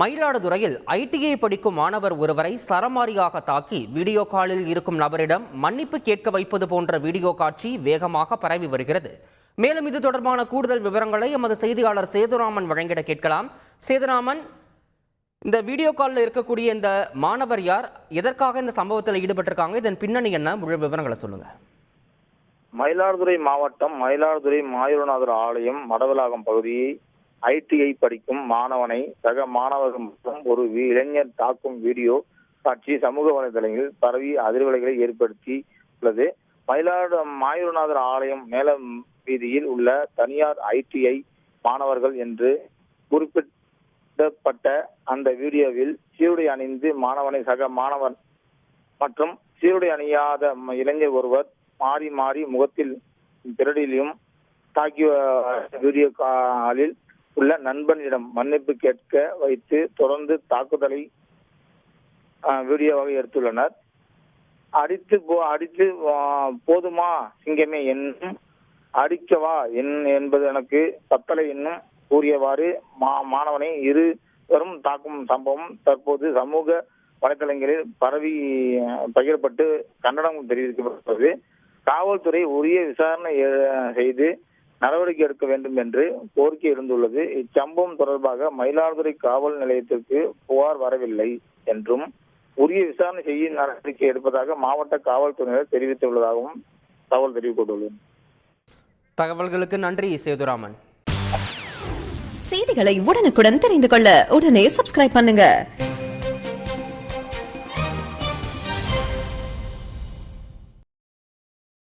மயிலாடுதுறையில் ஐடிஐ படிக்கும் மாணவர் ஒருவரை சரமாரியாக தாக்கி வீடியோ காலில் இருக்கும் நபரிடம் மன்னிப்பு கேட்க வைப்பது போன்ற வீடியோ காட்சி வேகமாக பரவி வருகிறது. மேலும் இது தொடர்பான கூடுதல் விவரங்களை எமது செய்தியாளர் சேதுராமன் வழங்கிட கேட்கலாம். சேதுராமன், இந்த வீடியோ காலில் இருக்கக்கூடிய இந்த மாணவர் யார், எதற்காக இந்த சம்பவத்தில் ஈடுபட்டிருக்காங்க, இதன் பின்னணி என்ன, முழு விவரங்களை சொல்லுங்க. மயிலாடுதுறை மாவட்டம் மயிலாடுதுறை மாயூரநாதர் ஆலயம் மடவலாகம் பகுதியை ஐடிஐ படிக்கும் மாணவனை சக மாணவர்கள் மற்றும் ஒரு இளைஞர் தாக்கும் வீடியோ காட்சி சமூக வலைதளங்களில் பரவி அதிர்வலைகளை ஏற்படுத்தி உள்ளது. மாயூரநாதர் ஆலயம் மேல வீதியில் உள்ள தனியார் ஐடிஐ மாணவர்கள் என்று குறிப்பிடப்பட்ட அந்த வீடியோவில் சீருடை அணிந்து மாணவனை சக மாணவன் மற்றும் சீருடை அணியாத இளைஞர் ஒருவர் மாறி மாறி முகத்தில் திரடிலும் தாக்கிய வீடியோ காலில் உள்ள நண்பனிடம் மன்னிப்பு கேட்க வைத்து தொடர்ந்து தாக்குதலை வீடியோவாக எடுத்துள்ளனர். அடித்து போதுமா சிங்கமே என்னும் அடிக்கவா என்பது எனக்கு கட்டளை என்னும் கூறியவாறு மாணவனை இருவரும் தாக்கும் சம்பவம் தற்போது சமூக வலைதளங்களில் பரவி பகிரப்பட்டு கண்டனம் தெரிவிக்கப்பட்டது. காவல்துறை உரிய விசாரணை செய்து நடவடிக்கை எடுக்க வேண்டும் என்று கோரிக்கை எழுந்துள்ளது. இச்சம்பவம் தொடர்பாக மயிலாடுதுறை காவல் நிலையத்திற்கு புகார் வரவில்லை என்றும் உரிய விசாரணை செய்ய நடவடிக்கை எடுப்பதாக மாவட்ட காவல்துறையினர் தெரிவித்துள்ளதாகவும் தகவல் தெரிவிக்கப்பட்டுள்ளது. தகவல்களுக்கு நன்றி சேதுராமன். செய்திகளை உடனுக்குடன் தெரிந்து கொள்ள உடனே சப்ஸ்கிரைப் பண்ணுங்க.